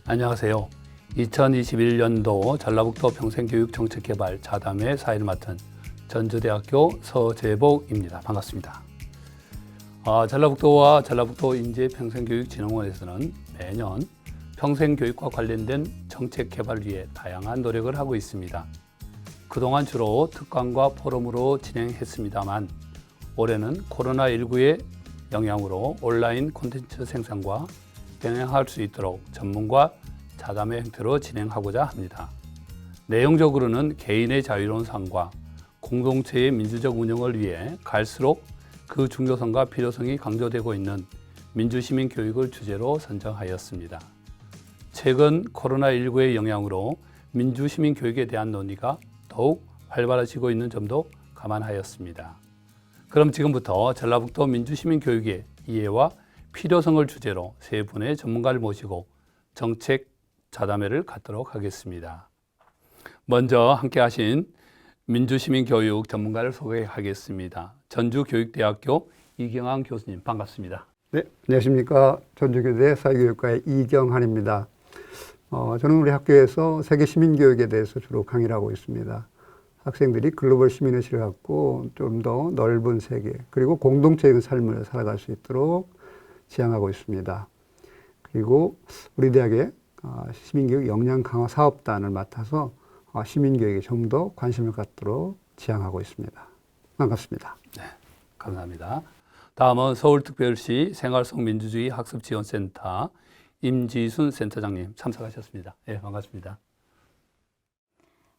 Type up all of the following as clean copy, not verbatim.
안녕하세요. 2021년도 전라북도 평생교육정책개발 자담회 사회를 맡은 전주대학교 서재복입니다. 반갑습니다. 전라북도와 전라북도 인재평생교육진흥원에서는 매년 평생교육과 관련된 정책 개발을 위해 다양한 노력을 하고 있습니다. 그동안 주로 특강과 포럼으로 진행했습니다만 올해는 코로나19의 영향으로 온라인 콘텐츠 생산과 병행할 수 있도록 전문가 자담회 형태로 진행하고자 합니다. 내용적으로는 개인의 자유로운 삶과 공동체의 민주적 운영을 위해 갈수록 그 중요성과 필요성이 강조되고 있는 민주시민 교육을 주제로 선정하였습니다. 최근 코로나19의 영향으로 민주시민 교육에 대한 논의가 더욱 활발해지고 있는 점도 감안하였습니다. 그럼 지금부터 전라북도 민주시민 교육의 이해와 필요성을 주제로 세 분의 전문가를 모시고 정책 자담회를 갖도록 하겠습니다. 먼저 함께 하신 민주시민교육 전문가를 소개하겠습니다. 전주교육대학교 이경한 교수님 반갑습니다. 네, 안녕하십니까. 전주교대 사회교육과의 이경한입니다. 저는 우리 학교에서 세계 시민교육에 대해서 주로 강의를 하고 있습니다. 학생들이 글로벌 시민의식을 갖고 좀 더 넓은 세계 그리고 공동체의 삶을 살아갈 수 있도록 지향하고 있습니다. 그리고 우리 대학의 시민교육 역량 강화 사업단을 맡아서 시민교육에 좀 더 관심을 갖도록 지향하고 있습니다. 반갑습니다. 네, 감사합니다. 다음은 서울특별시 생활속 민주주의 학습지원센터 임지순 센터장님 참석하셨습니다. 네, 반갑습니다.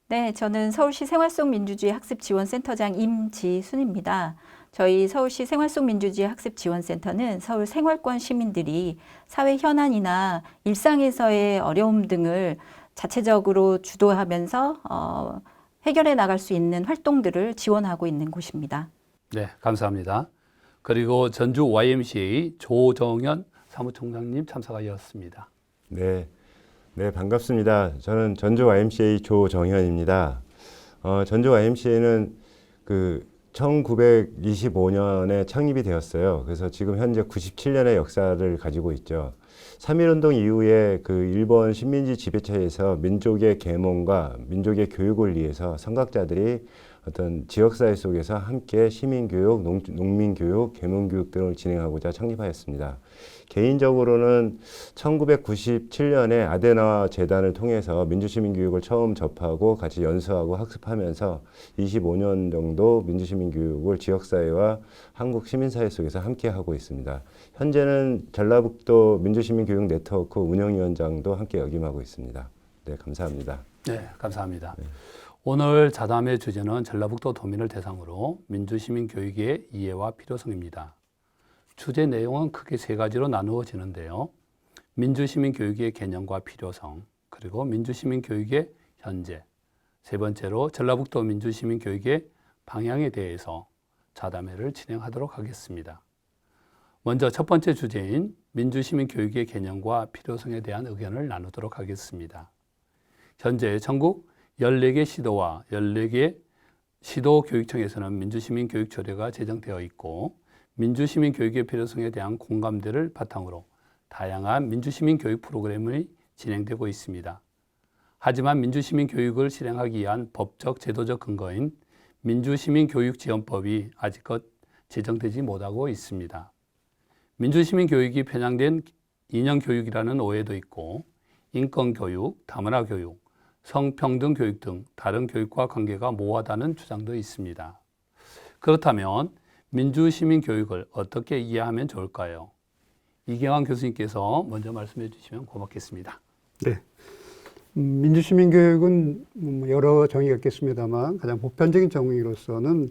네, 저는 서울시 생활속 민주주의 학습지원센터장 임지순입니다. 저희 서울시 생활속 민주주의 학습지원센터는 서울 생활권 시민들이 사회 현안이나 일상에서의 어려움 등을 자체적으로 주도하면서 해결해 나갈 수 있는 활동들을 지원하고 있는 곳입니다. 네, 감사합니다. 그리고 전주 YMCA 조정현 사무총장님 참석하셨습니다. 네, 반갑습니다. 저는 전주 YMCA 조정현입니다. 전주 YMCA는 1925년에 창립이 되었어요. 그래서 지금 현재 97년의 역사를 가지고 있죠. 3.1운동 이후에 일본 식민지 지배체에서 민족의 계몽과 민족의 교육을 위해서 선각자들이 어떤 지역사회 속에서 함께 시민교육, 농민교육, 계몽교육 등을 진행하고자 창립하였습니다. 개인적으로는 1997년에 아데나 재단을 통해서 민주시민교육을 처음 접하고 같이 연수하고 학습하면서 25년 정도 민주시민교육을 지역사회와 한국 시민사회 속에서 함께 하고 있습니다. 현재는 전라북도 민주시민교육 네트워크 운영위원장도 함께 역임하고 있습니다. 네, 감사합니다. 네, 감사합니다. 네. 오늘 자담회 주제는 전라북도 도민을 대상으로 민주시민 교육의 이해와 필요성입니다. 주제 내용은 크게 세 가지로 나누어지는데요. 민주시민 교육의 개념과 필요성, 그리고 민주시민 교육의 현재, 세 번째로 전라북도 민주시민 교육의 방향에 대해서 자담회를 진행하도록 하겠습니다. 먼저 첫 번째 주제인 민주시민 교육의 개념과 필요성에 대한 의견을 나누도록 하겠습니다. 현재 전국 14개 시도와 14개 시도교육청에서는 민주시민 교육 조례가 제정되어 있고 민주시민 교육의 필요성에 대한 공감대를 바탕으로 다양한 민주시민 교육 프로그램이 진행되고 있습니다. 하지만 민주시민 교육을 실행하기 위한 법적 제도적 근거인 민주시민 교육지원법이 아직껏 제정되지 못하고 있습니다. 민주시민 교육이 편향된 이념교육이라는 오해도 있고 인권교육, 다문화교육, 성평등 교육 등 다른 교육과 관계가 모호하다는 주장도 있습니다. 그렇다면 민주시민 교육을 어떻게 이해하면 좋을까요? 이경한 교수님께서 먼저 말씀해 주시면 고맙겠습니다. 네, 민주시민 교육은 여러 정의가 있겠습니다만 가장 보편적인 정의로서는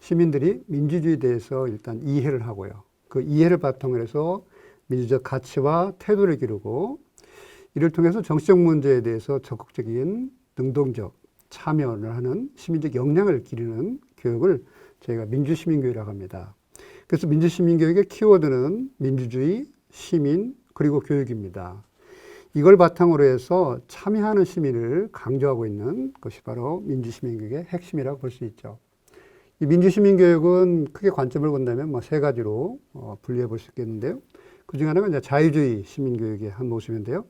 시민들이 민주주의에 대해서 일단 이해를 하고요. 그 이해를 바탕으로 해서 민주적 가치와 태도를 기르고 이를 통해서 정치적 문제에 대해서 적극적인 능동적 참여를 하는 시민적 역량을 기르는 교육을 저희가 민주시민교육이라고 합니다. 그래서 민주시민교육의 키워드는 민주주의, 시민, 그리고 교육입니다. 이걸 바탕으로 해서 참여하는 시민을 강조하고 있는 것이 바로 민주시민교육의 핵심이라고 볼 수 있죠. 이 민주시민교육은 크게 관점을 본다면 세 가지로 분리해 볼 수 있겠는데요. 그 중에 하나가 이제 자유주의 시민교육의 한 모습인데요.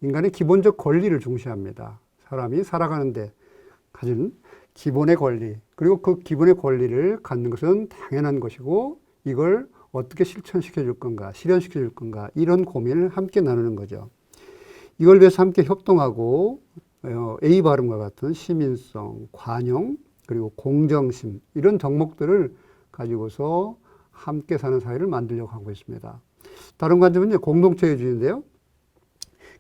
인간의 기본적 권리를 중시합니다. 사람이 살아가는데 가진 기본의 권리, 그리고 그 기본의 권리를 갖는 것은 당연한 것이고 이걸 어떻게 실천시켜 줄 건가, 실현시켜 줄 건가, 이런 고민을 함께 나누는 거죠. 이걸 위해서 함께 협동하고 A 발음과 같은 시민성, 관용, 그리고 공정심, 이런 덕목들을 가지고서 함께 사는 사회를 만들려고 하고 있습니다. 다른 관점은 공동체주의인데요.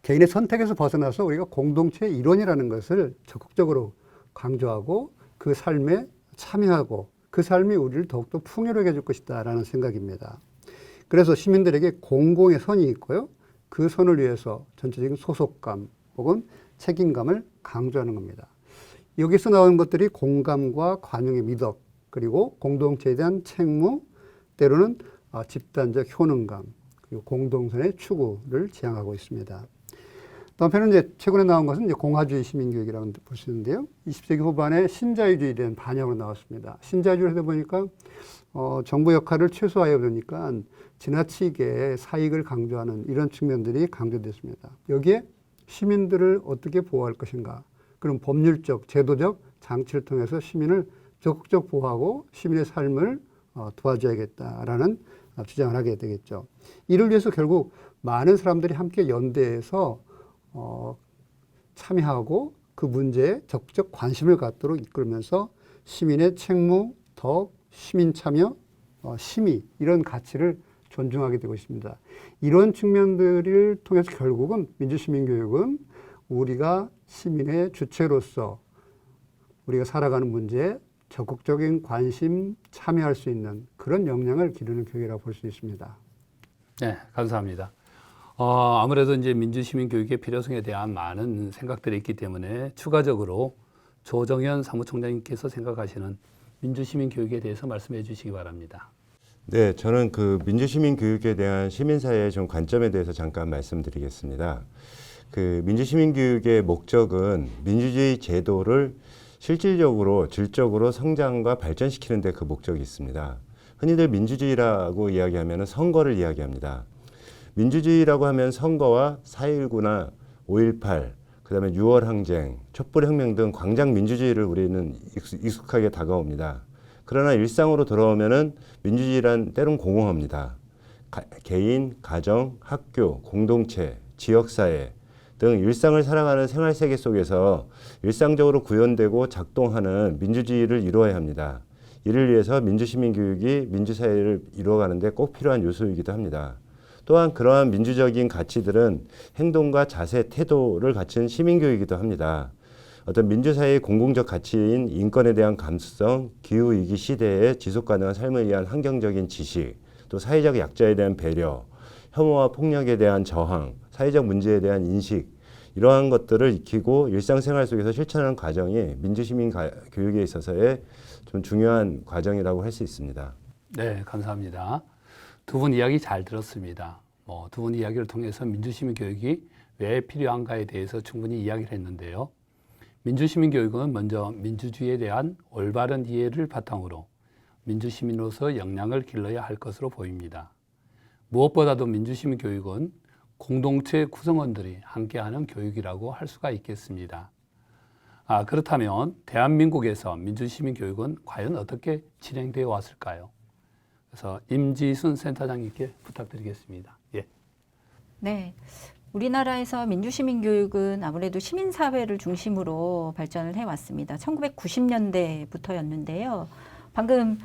개인의 선택에서 벗어나서 우리가 공동체 일원이라는 것을 적극적으로 강조하고 그 삶에 참여하고 그 삶이 우리를 더욱더 풍요롭게 해줄 것이다라는 생각입니다. 그래서 시민들에게 공공의 선이 있고요. 그 선을 위해서 전체적인 소속감 혹은 책임감을 강조하는 겁니다. 여기서 나오는 것들이 공감과 관용의 미덕, 그리고 공동체에 대한 책무, 때로는 집단적 효능감, 그리고 공동선의 추구를 지향하고 있습니다. 다음 편은 이제 최근에 나온 것은 이제 공화주의 시민교육이라고 볼 수 있는데요. 20세기 후반에 신자유주의에 대한 반영으로 나왔습니다. 신자유주의를 하다 보니까 정부 역할을 최소화해 보니까 지나치게 사익을 강조하는 이런 측면들이 강조됐습니다. 여기에 시민들을 어떻게 보호할 것인가? 그럼 법률적, 제도적 장치를 통해서 시민을 적극적 보호하고 시민의 삶을 도와줘야겠다라는 주장을 하게 되겠죠. 이를 위해서 결국 많은 사람들이 함께 연대해서 참여하고 그 문제에 적극적 관심을 갖도록 이끌면서 시민의 책무, 덕, 시민 참여, 심의 이런 가치를 존중하게 되고 있습니다. 이런 측면들을 통해서 결국은 민주시민교육은 우리가 시민의 주체로서 우리가 살아가는 문제에 적극적인 관심, 참여할 수 있는 그런 역량을 기르는 교육이라고 볼 수 있습니다. 네, 감사합니다. 아무래도 이제 민주시민 교육의 필요성에 대한 많은 생각들이 있기 때문에 추가적으로 조정현 사무총장님께서 생각하시는 민주시민 교육에 대해서 말씀해 주시기 바랍니다. 네, 저는 그 민주시민 교육에 대한 시민사회의 좀 관점에 대해서 잠깐 말씀드리겠습니다. 그 민주시민 교육의 목적은 민주주의 제도를 실질적으로 질적으로 성장과 발전시키는 데 그 목적이 있습니다. 흔히들 민주주의라고 이야기하면 선거를 이야기합니다. 민주주의라고 하면 선거와 4.19나 5.18, 그 다음에 6월 항쟁, 촛불혁명 등 광장 민주주의를 우리는 익숙하게 다가옵니다. 그러나 일상으로 돌아오면은 민주주의란 때론 공허합니다. 개인, 가정, 학교, 공동체, 지역사회 등 일상을 살아가는 생활세계 속에서 일상적으로 구현되고 작동하는 민주주의를 이루어야 합니다. 이를 위해서 민주시민교육이 민주사회를 이루어가는 데 꼭 필요한 요소이기도 합니다. 또한 그러한 민주적인 가치들은 행동과 자세, 태도를 갖춘 시민교육이기도 합니다. 어떤 민주사회의 공공적 가치인 인권에 대한 감수성, 기후위기 시대에 지속가능한 삶을 위한 환경적인 지식, 또 사회적 약자에 대한 배려, 혐오와 폭력에 대한 저항, 사회적 문제에 대한 인식, 이러한 것들을 익히고 일상생활 속에서 실천하는 과정이 민주시민 교육에 있어서의 좀 중요한 과정이라고 할 수 있습니다. 네, 감사합니다. 두 분 이야기 잘 들었습니다. 두 분 이야기를 통해서 민주시민 교육이 왜 필요한가에 대해서 충분히 이야기를 했는데요. 민주시민 교육은 먼저 민주주의에 대한 올바른 이해를 바탕으로 민주시민으로서 역량을 길러야 할 것으로 보입니다. 무엇보다도 민주시민 교육은 공동체 구성원들이 함께하는 교육이라고 할 수가 있겠습니다. 그렇다면 대한민국에서 민주시민 교육은 과연 어떻게 진행되어 왔을까요? 그래서 임지순 센터장님께 부탁드리겠습니다. 예. 네. 우리나라에서 민주시민 교육은 아무래도 시민사회를 중심으로 발전을 해왔습니다. 1990년대부터였는데요. 방금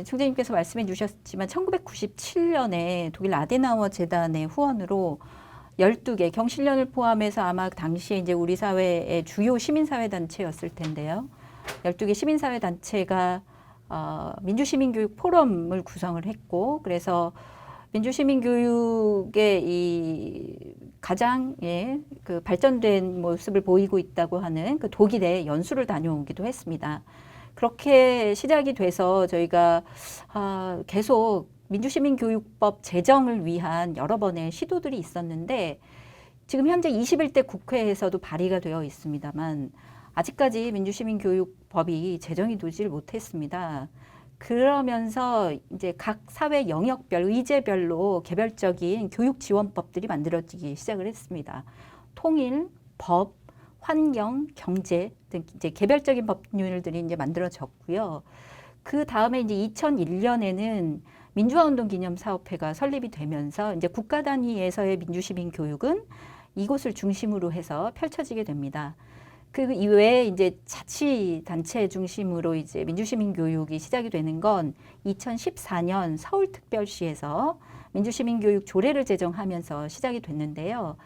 총장님께서 말씀해 주셨지만 1997년에 독일 아데나워 재단의 후원으로 12개 경실련을 포함해서 아마 당시에 이제 우리 사회의 주요 시민사회 단체였을 텐데요. 12개 시민사회 단체가 민주시민교육 포럼을 구성을 했고, 그래서 민주시민교육의 이 가장 그 발전된 모습을 보이고 있다고 하는 그 독일에 연수를 다녀오기도 했습니다. 그렇게 시작이 돼서 저희가 계속 민주시민교육법 제정을 위한 여러 번의 시도들이 있었는데 지금 현재 21대 국회에서도 발의가 되어 있습니다만 아직까지 민주시민교육법이 제정이 되질 못했습니다. 그러면서 이제 각 사회 영역별, 의제별로 개별적인 교육 지원법들이 만들어지기 시작을 했습니다. 통일, 법, 환경, 경제 등 이제 개별적인 법률들이 이제 만들어졌고요. 그 다음에 이제 2001년에는 민주화운동기념사업회가 설립이 되면서 이제 국가 단위에서의 민주시민 교육은 이곳을 중심으로 해서 펼쳐지게 됩니다. 그 이외에 이제 자치단체 중심으로 이제 민주시민 교육이 시작이 되는 건 2014년 서울특별시에서 민주시민 교육 조례를 제정하면서 시작이 됐는데요.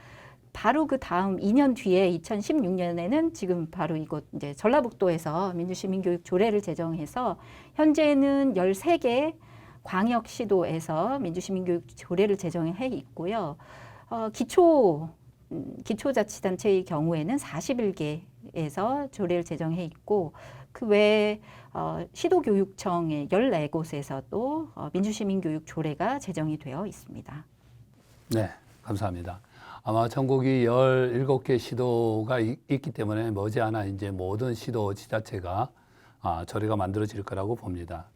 바로 그 다음 2년 뒤에 2016년에는 지금 바로 이곳 이제 전라북도에서 민주시민교육 조례를 제정해서 현재는 13개 광역시도에서 민주시민교육 조례를 제정해 있고요. 기초자치단체의 경우에는 41개에서 조례를 제정해 있고 그 외에 시도교육청의 14곳에서도 민주시민교육 조례가 제정이 되어 있습니다. 네, 감사합니다. 아마 전국이 17개 시도가 있기 때문에 머지않아 이제 모든 시도 지자체가 조례가 만들어질 거라고 봅니다.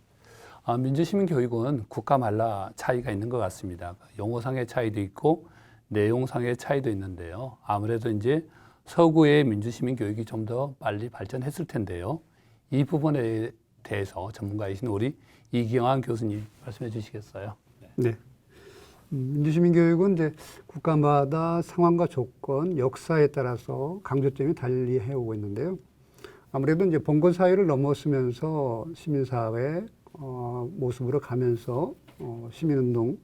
민주시민 교육은 국가마다 차이가 있는 것 같습니다. 용어상의 차이도 있고 내용상의 차이도 있는데요. 아무래도 이제 서구의 민주시민 교육이 좀 더 빨리 발전했을 텐데요. 이 부분에 대해서 전문가이신 우리 이경환 교수님 말씀해 주시겠어요? 네. 민주시민 교육은 이제 국가마다 상황과 조건, 역사에 따라서 강조점이 달리 해오고 있는데요. 아무래도 이제 봉건 사회를 넘어서면서 시민사회 모습으로 가면서 시민운동이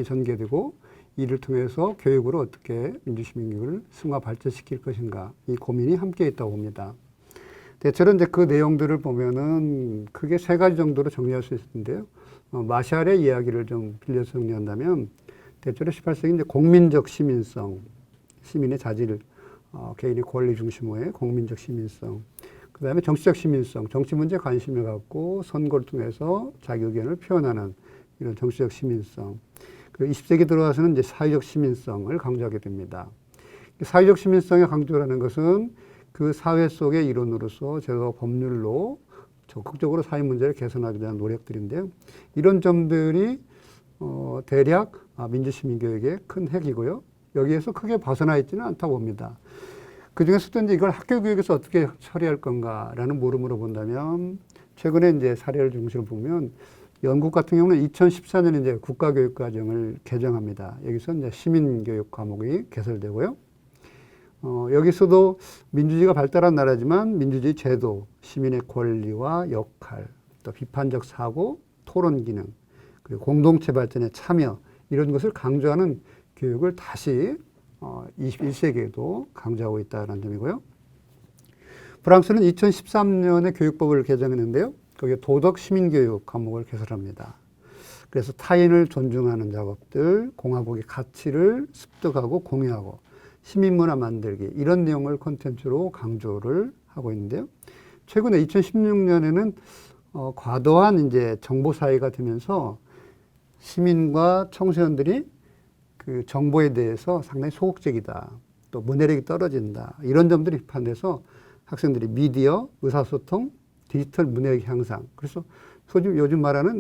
전개되고 이를 통해서 교육으로 어떻게 민주시민 교육을 승화 발전시킬 것인가 이 고민이 함께 있다고 봅니다. 대체로 이제 그 내용들을 보면은 크게 3가지 정도로 정리할 수 있는데요. 마샬의 이야기를 좀 빌려서 정리한다면 대체로 18세기 이제 공민적 시민성, 시민의 자질, 개인의 권리 중심의 공민적 시민성, 그 다음에 정치적 시민성, 정치 문제에 관심을 갖고 선거를 통해서 자기 의견을 표현하는 이런 정치적 시민성, 그리고 20세기 들어와서는 이제 사회적 시민성을 강조하게 됩니다. 사회적 시민성의 강조라는 것은 그 사회 속의 이론으로서 제도와 법률로 적극적으로 사회 문제를 개선하기 위한 노력들인데요. 이런 점들이 대략 민주시민교육의 큰 핵이고요. 여기에서 크게 벗어나 있지는 않다고 봅니다. 그 중에서도 이제 이걸 학교 교육에서 어떻게 처리할 건가라는 물음으로 본다면 최근에 이제 사례를 중심으로 보면 영국 같은 경우는 2014년에 이제 국가교육과정을 개정합니다. 여기서 이제 시민교육 과목이 개설되고요. 여기서도 민주주의가 발달한 나라지만 민주주의 제도, 시민의 권리와 역할, 또 비판적 사고, 토론 기능, 그리고 공동체 발전에 참여 이런 것을 강조하는 교육을 다시 21세기에도 강조하고 있다는 점이고요. 프랑스는 2013년에 교육법을 개정했는데요. 거기에 도덕 시민교육 과목을 개설합니다. 그래서 타인을 존중하는 작업들, 공화국의 가치를 습득하고 공유하고 시민문화 만들기 이런 내용을 콘텐츠로 강조를 하고 있는데요. 최근에 2016년에는 과도한 이제 정보 사회가 되면서 시민과 청소년들이 그 정보에 대해서 상당히 소극적이다. 또 문해력이 떨어진다. 이런 점들이 비판돼서 학생들이 미디어, 의사소통, 디지털 문해력 향상. 그래서 요즘 말하는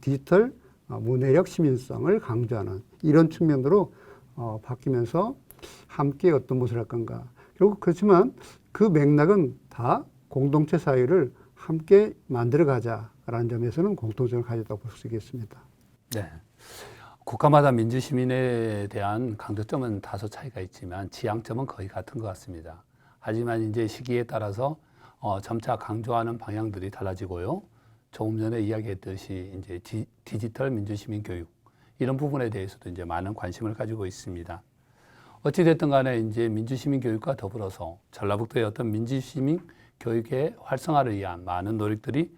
디지털 문해력 시민성을 강조하는 이런 측면으로 바뀌면서 함께 어떤 무엇을 할 건가. 결국 그렇지만 그 맥락은 다 공동체 사회를 함께 만들어가자라는 점에서는 공통점을 가졌다고 볼 수 있겠습니다. 네. 국가마다 민주시민에 대한 강조점은 다소 차이가 있지만 지향점은 거의 같은 것 같습니다. 하지만 이제 시기에 따라서 점차 강조하는 방향들이 달라지고요. 조금 전에 이야기했듯이 이제 디지털 민주시민 교육 이런 부분에 대해서도 이제 많은 관심을 가지고 있습니다. 어찌됐든 간에 이제 민주시민 교육과 더불어서 전라북도의 어떤 민주시민 교육의 활성화를 위한 많은 노력들이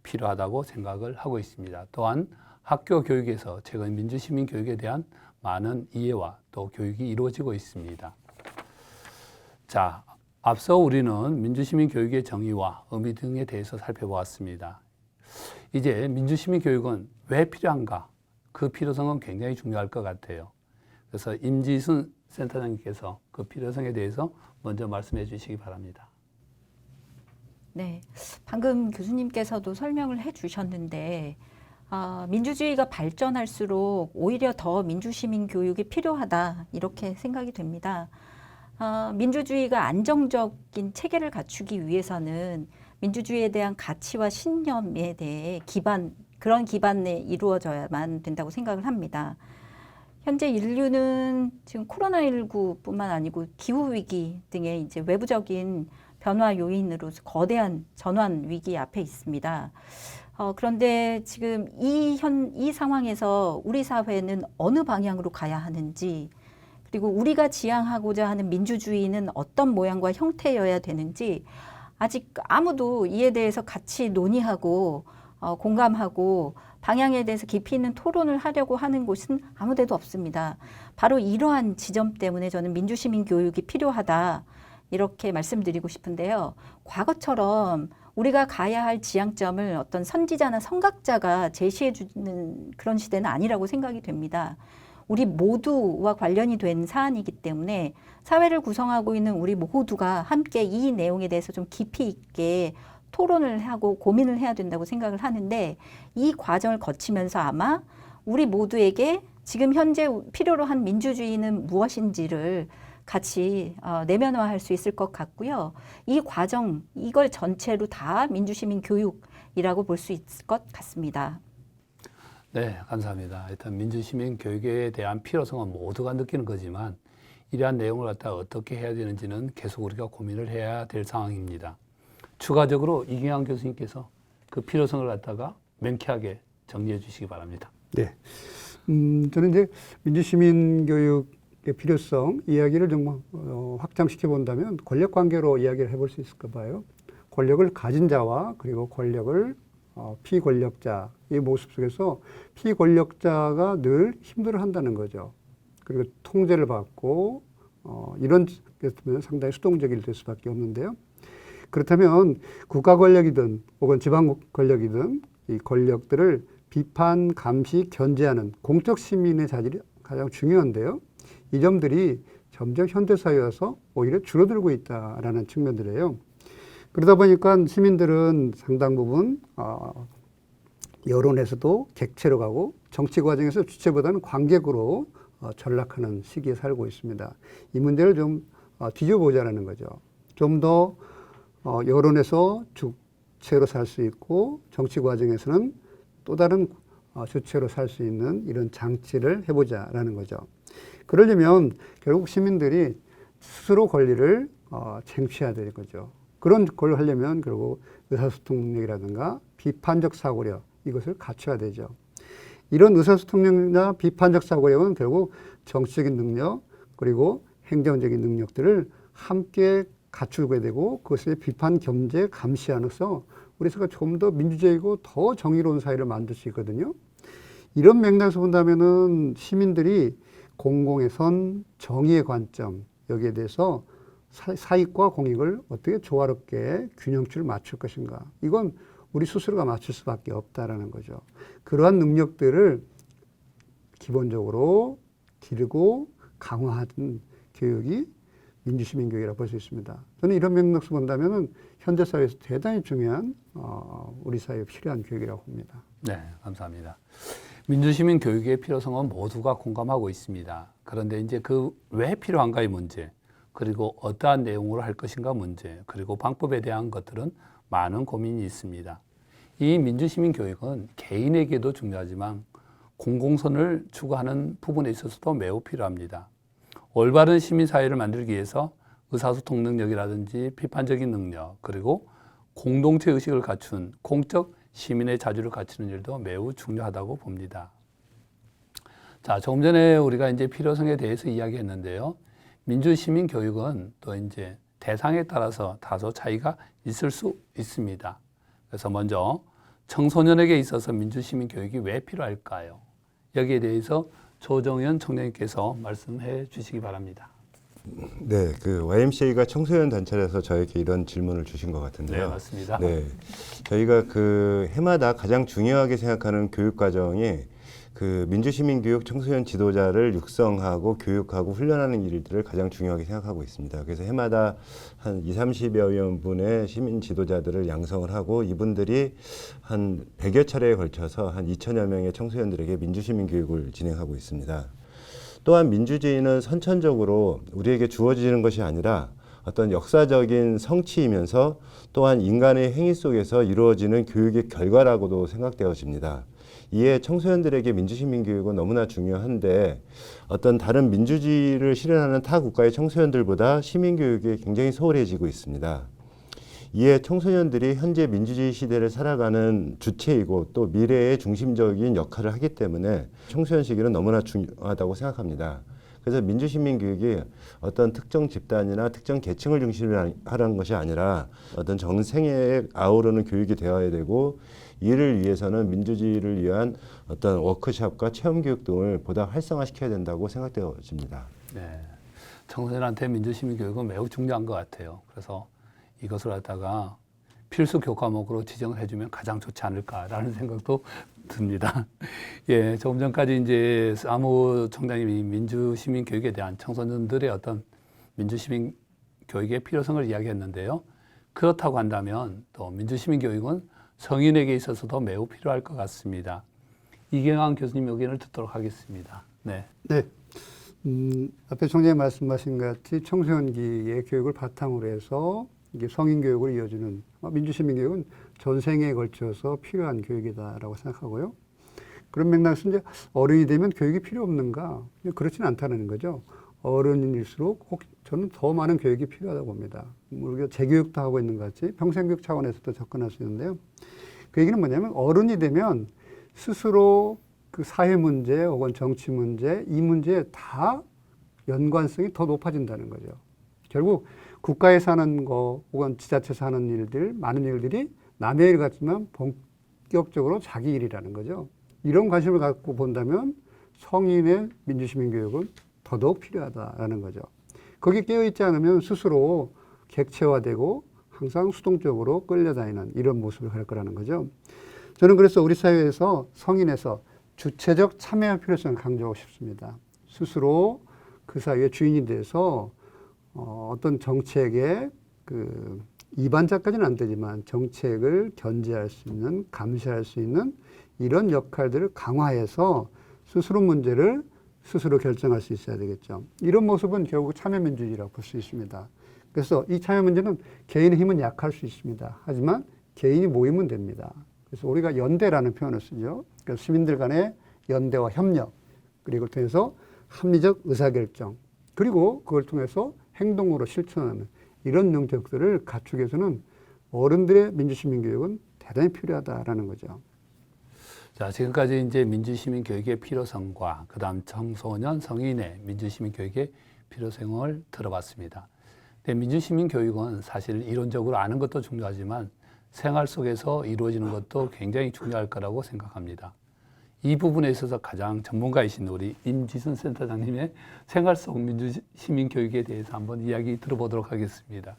필요하다고 생각을 하고 있습니다. 또한 학교 교육에서 최근 민주시민 교육에 대한 많은 이해와 또 교육이 이루어지고 있습니다. 자, 앞서 우리는 민주시민 교육의 정의와 의미 등에 대해서 살펴보았습니다. 이제 민주시민 교육은 왜 필요한가? 그 필요성은 굉장히 중요할 것 같아요. 그래서 임지순 센터장님께서 그 필요성에 대해서 먼저 말씀해 주시기 바랍니다. 네, 방금 교수님께서도 설명을 해 주셨는데 민주주의가 발전할수록 오히려 더 민주시민 교육이 필요하다 이렇게 생각이 됩니다. 민주주의가 안정적인 체계를 갖추기 위해서는 민주주의에 대한 가치와 신념에 대해 그런 기반에 이루어져야만 된다고 생각을 합니다. 현재 인류는 지금 코로나19뿐만 아니고 기후위기 등의 이제 외부적인 변화 요인으로서 거대한 전환 위기 앞에 있습니다. 그런데 지금 이 상황에서 우리 사회는 어느 방향으로 가야 하는지, 그리고 우리가 지향하고자 하는 민주주의는 어떤 모양과 형태여야 되는지 아직 아무도 이에 대해서 같이 논의하고 공감하고 방향에 대해서 깊이 있는 토론을 하려고 하는 곳은 아무 데도 없습니다. 바로 이러한 지점 때문에 저는 민주시민 교육이 필요하다 이렇게 말씀드리고 싶은데요. 과거처럼 우리가 가야 할 지향점을 어떤 선지자나 선각자가 제시해 주는 그런 시대는 아니라고 생각이 됩니다. 우리 모두와 관련이 된 사안이기 때문에 사회를 구성하고 있는 우리 모두가 함께 이 내용에 대해서 좀 깊이 있게 토론을 하고 고민을 해야 된다고 생각을 하는데, 이 과정을 거치면서 아마 우리 모두에게 지금 현재 필요로 한 민주주의는 무엇인지를 같이 내면화할 수 있을 것 같고요. 이 과정, 이걸 전체로 다 민주시민 교육이라고 볼 수 있을 것 같습니다. 네, 감사합니다. 일단 민주시민 교육에 대한 필요성은 모두가 느끼는 거지만 이러한 내용을 갖다 어떻게 해야 되는지는 계속 우리가 고민을 해야 될 상황입니다. 추가적으로 이경환 교수님께서 그 필요성을 갖다가 명쾌하게 정리해 주시기 바랍니다. 네. 저는 이제 민주시민 교육의 필요성 이야기를 좀 확장시켜 본다면 권력 관계로 이야기를 해볼 수 있을까 봐요. 권력을 가진 자와 그리고 권력을 피권력자의 모습 속에서 피권력자가 늘 힘들어 한다는 거죠. 그리고 통제를 받고 이런 것들은 상당히 수동적일 될 수밖에 없는데요. 그렇다면 국가 권력이든 혹은 지방 권력이든 이 권력들을 비판, 감시, 견제하는 공적 시민의 자질이 가장 중요한데요. 이 점들이 점점 현대사회에 와서 오히려 줄어들고 있다라는 측면들이에요. 그러다 보니까 시민들은 상당 부분 여론에서도 객체로 가고 정치 과정에서 주체보다는 관객으로 전락하는 시기에 살고 있습니다. 이 문제를 좀 뒤져보자라는 거죠. 좀 더 여론에서 주체로 살 수 있고 정치 과정에서는 또 다른 주체로 살 수 있는 이런 장치를 해보자라는 거죠. 그러려면 결국 시민들이 스스로 권리를 쟁취해야 될 거죠. 그런 걸 하려면 결국 의사소통 능력이라든가 비판적 사고력 이것을 갖춰야 되죠. 이런 의사소통력이나 비판적 사고력은 결국 정치적인 능력 그리고 행정적인 능력들을 함께 갖추게 되고 그것을 비판, 견제, 감시하면서 우리 사회가 좀 더 민주적이고 더 정의로운 사회를 만들 수 있거든요. 이런 맥락에서 본다면은 시민들이 공공의 선, 정의의 관점 여기에 대해서 사익과 공익을 어떻게 조화롭게 균형추를 맞출 것인가. 이건 우리 스스로가 맞출 수밖에 없다라는 거죠. 그러한 능력들을 기본적으로 기르고 강화하는 교육이 민주시민 교육이라고 볼 수 있습니다. 저는 이런 맥락에서 본다면은 현대 사회에서 대단히 중요한 우리 사회에 필요한 교육이라고 봅니다. 네, 감사합니다. 민주시민 교육의 필요성은 모두가 공감하고 있습니다. 그런데 이제 그 왜 필요한가의 문제, 그리고 어떠한 내용으로 할 것인가 문제, 그리고 방법에 대한 것들은 많은 고민이 있습니다. 이 민주시민 교육은 개인에게도 중요하지만 공공선을 추구하는 부분에 있어서도 매우 필요합니다. 올바른 시민사회를 만들기 위해서 의사소통 능력이라든지 비판적인 능력, 그리고 공동체 의식을 갖춘 공적 시민의 자주를 갖추는 일도 매우 중요하다고 봅니다. 자, 조금 전에 우리가 이제 필요성에 대해서 이야기했는데요. 민주시민 교육은 또 이제 대상에 따라서 다소 차이가 있을 수 있습니다. 그래서 먼저 청소년에게 있어서 민주시민 교육이 왜 필요할까요? 여기에 대해서 조정현 총장님께서 말씀해 주시기 바랍니다. 네, 그 YMCA가 청소년 단체라서 저에게 이런 질문을 주신 것 같은데요. 네, 맞습니다. 네, 저희가 그 해마다 가장 중요하게 생각하는 교육 과정이 그 민주시민교육 청소년 지도자를 육성하고 교육하고 훈련하는 일들을 가장 중요하게 생각하고 있습니다. 그래서 해마다 한 20-30여 명분의 시민 지도자들을 양성을 하고 이분들이 한 100여 차례에 걸쳐서 한 2,000여 명의 청소년들에게 민주시민 교육을 진행하고 있습니다. 또한 민주주의는 선천적으로 우리에게 주어지는 것이 아니라 어떤 역사적인 성취이면서 또한 인간의 행위 속에서 이루어지는 교육의 결과라고도 생각되어집니다. 이에 청소년들에게 민주시민교육은 너무나 중요한데 어떤 다른 민주주의를 실현하는 타 국가의 청소년들보다 시민교육이 굉장히 소홀해지고 있습니다. 이에 청소년들이 현재 민주주의 시대를 살아가는 주체이고 또 미래의 중심적인 역할을 하기 때문에 청소년 시기는 너무나 중요하다고 생각합니다. 그래서 민주시민교육이 어떤 특정 집단이나 특정 계층을 중심으로 하라는 것이 아니라 어떤 전 생애에 아우르는 교육이 되어야 되고 이를 위해서는 민주주의를 위한 어떤 워크숍과 체험교육 등을 보다 활성화시켜야 된다고 생각되어집니다. 네. 청소년한테 민주시민 교육은 매우 중요한 것 같아요. 그래서 이것을 갖다가 필수 교과목으로 지정을 해주면 가장 좋지 않을까라는 생각도 듭니다. 예, 조금 전까지 이제 사무총장님이 민주시민 교육에 대한 청소년들의 어떤 민주시민 교육의 필요성을 이야기했는데요. 그렇다고 한다면 또 민주시민 교육은 성인에게 있어서도 매우 필요할 것 같습니다. 이경환 교수님 의견을 듣도록 하겠습니다. 네. 네. 앞에 총장님 말씀하신 것 같이 청소년기의 교육을 바탕으로 해서 이게 성인 교육을 이어주는 민주시민 교육은 전생에 걸쳐서 필요한 교육이다라고 생각하고요. 그런 맥락에서 이제 어른이 되면 교육이 필요 없는가? 그렇지는 않다는 거죠. 어른일수록 저는 더 많은 교육이 필요하다고 봅니다. 우리가 재교육도 하고 있는 것 같이 평생교육 차원에서도 접근할 수 있는데요. 그 얘기는 뭐냐면 어른이 되면 스스로 그 사회 문제 혹은 정치 문제, 이 문제에 다 연관성이 더 높아진다는 거죠. 결국 국가에 사는 거 혹은 지자체에서 하는 일들, 많은 일들이 남의 일 같지만 본격적으로 자기 일이라는 거죠. 이런 관심을 갖고 본다면 성인의 민주시민교육은 더더욱 필요하다라는 거죠. 거기에 깨어있지 않으면 스스로 객체화되고 항상 수동적으로 끌려다니는 이런 모습을 할 거라는 거죠. 저는 그래서 우리 사회에서 성인에서 주체적 참여의 필요성을 강조하고 싶습니다. 스스로 그 사회의 주인이 돼서 어떤 정책의 그 입안자까지는 안 되지만 정책을 견제할 수 있는, 감시할 수 있는 이런 역할들을 강화해서 스스로 문제를 스스로 결정할 수 있어야 되겠죠. 이런 모습은 결국 참여민주주의라고 볼 수 있습니다. 그래서 이 참여민주는 개인의 힘은 약할 수 있습니다. 하지만 개인이 모이면 됩니다. 그래서 우리가 연대라는 표현을 쓰죠. 그래서 시민들 간의 연대와 협력, 그리고 통해서 합리적 의사결정, 그리고 그걸 통해서 행동으로 실천하는 이런 능력들을 갖추기 위해서는 어른들의 민주시민교육은 대단히 필요하다라는 거죠. 자, 지금까지 이제 민주시민 교육의 필요성과 그다음 청소년, 성인의 민주시민 교육의 필요성을 들어봤습니다. 근데 민주시민 교육은 사실 이론적으로 아는 것도 중요하지만 생활 속에서 이루어지는 것도 굉장히 중요할 거라고 생각합니다. 이 부분에 있어서 가장 전문가이신 우리 임지순 센터장님의 생활 속 민주시민 교육에 대해서 한번 이야기 들어보도록 하겠습니다.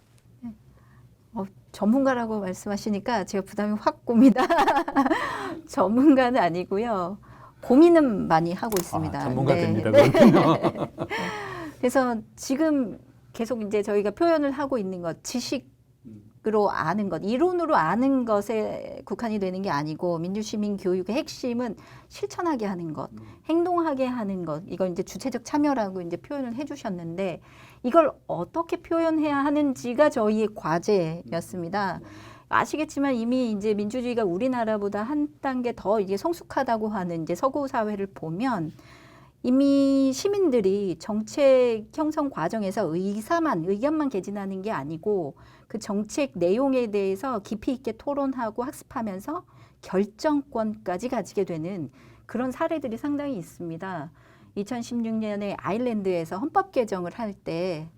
전문가라고 말씀하시니까 제가 부담이 확 옵니다. 전문가는 아니고요. 고민은 많이 하고 있습니다. 전문가 됩니다. 네. 그래서 지금 계속 이제 저희가 표현을 하고 있는 것, 지식으로 아는 것, 이론으로 아는 것에 국한이 되는 게 아니고 민주시민 교육의 핵심은 실천하게 하는 것, 행동하게 하는 것, 이걸 이제 주체적 참여라고 이제 표현을 해주셨는데 이걸 어떻게 표현해야 하는지가 저희의 과제였습니다. 아시겠지만 이미 이제 민주주의가 우리나라보다 한 단계 더 이게 성숙하다고 하는 이제 서구 사회를 보면 이미 시민들이 정책 형성 과정에서 의견만 개진하는 게 아니고 그 정책 내용에 대해서 깊이 있게 토론하고 학습하면서 결정권까지 가지게 되는 그런 사례들이 상당히 있습니다. 2016년에 아일랜드에서 헌법 개정을 할 때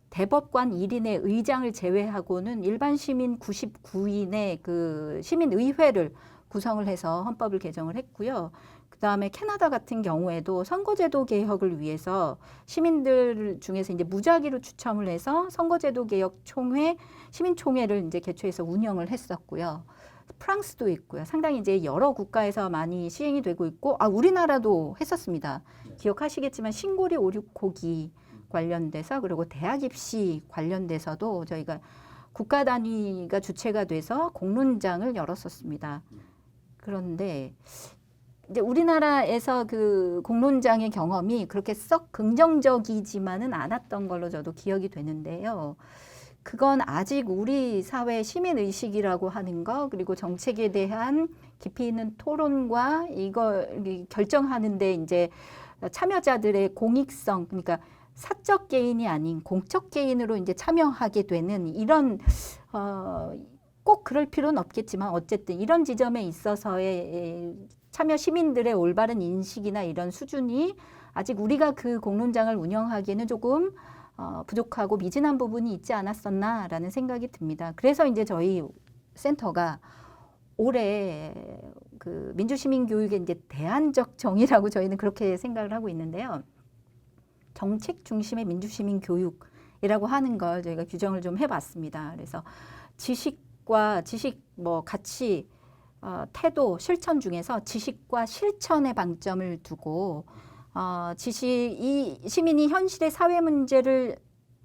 대법관 1인의 의장을 제외하고는 일반 시민 99인의 그 시민의회를 구성을 해서 헌법을 개정을 했고요. 그다음에 캐나다 같은 경우에도 선거제도 개혁을 위해서 시민들 중에서 이제 무작위로 추첨을 해서 선거제도 개혁 총회, 시민총회를 이제 개최해서 운영을 했었고요. 프랑스도 있고요. 상당히 이제 여러 국가에서 많이 시행이 되고 있고, 우리나라도 했었습니다. 기억하시겠지만 신고리 오륙호기 관련돼서 그리고 대학 입시 관련돼서도 저희가 국가 단위가 주체가 돼서 공론장을 열었었습니다. 그런데 이제 우리나라에서 그 공론장의 경험이 그렇게 썩 긍정적이지만은 않았던 걸로 저도 기억이 되는데요. 그건 아직 우리 사회 시민 의식이라고 하는 거, 그리고 정책에 대한 깊이 있는 토론과 이걸 결정하는데 이제 참여자들의 공익성, 그러니까 사적 개인이 아닌 공적 개인으로 이제 참여하게 되는 이런 꼭 그럴 필요는 없겠지만 어쨌든 이런 지점에 있어서의 참여 시민들의 올바른 인식이나 이런 수준이 아직 우리가 그 공론장을 운영하기에는 조금 부족하고 미진한 부분이 있지 않았었나라는 생각이 듭니다. 그래서 이제 저희 센터가 올해 그 민주시민교육의 이제 대안적 정의라고 저희는 그렇게 생각을 하고 있는데요. 정책 중심의 민주시민교육이라고 하는 걸 저희가 규정을 좀 해봤습니다. 그래서 지식과 가치, 태도, 실천 중에서 지식과 실천에 방점을 두고 이 시민이 현실의 사회 문제를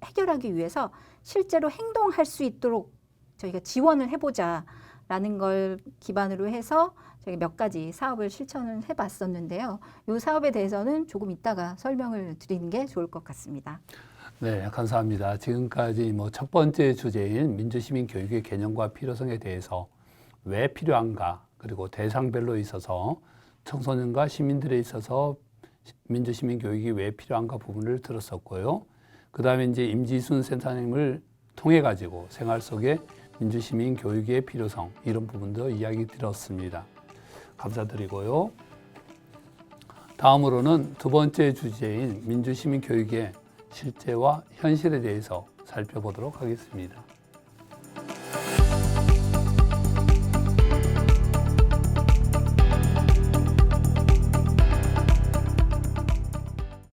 해결하기 위해서 실제로 행동할 수 있도록 저희가 지원을 해보자라는 걸 기반으로 해서 저희가 몇 가지 사업을 실천을 해봤었는데요. 이 사업에 대해서는 조금 이따가 설명을 드리는 게 좋을 것 같습니다. 네, 감사합니다. 지금까지 첫 번째 주제인 민주시민 교육의 개념과 필요성에 대해서 왜 필요한가, 그리고 대상별로 있어서 청소년과 시민들에 있어서 민주시민 교육이 왜 필요한가 부분을 들었었고요. 그 다음에 이제 임지순 센터님을 통해 가지고 생활 속의 민주시민 교육의 필요성, 이런 부분도 이야기 드렸습니다. 감사드리고요. 다음으로는 두 번째 주제인 민주시민 교육의 실제와 현실에 대해서 살펴보도록 하겠습니다.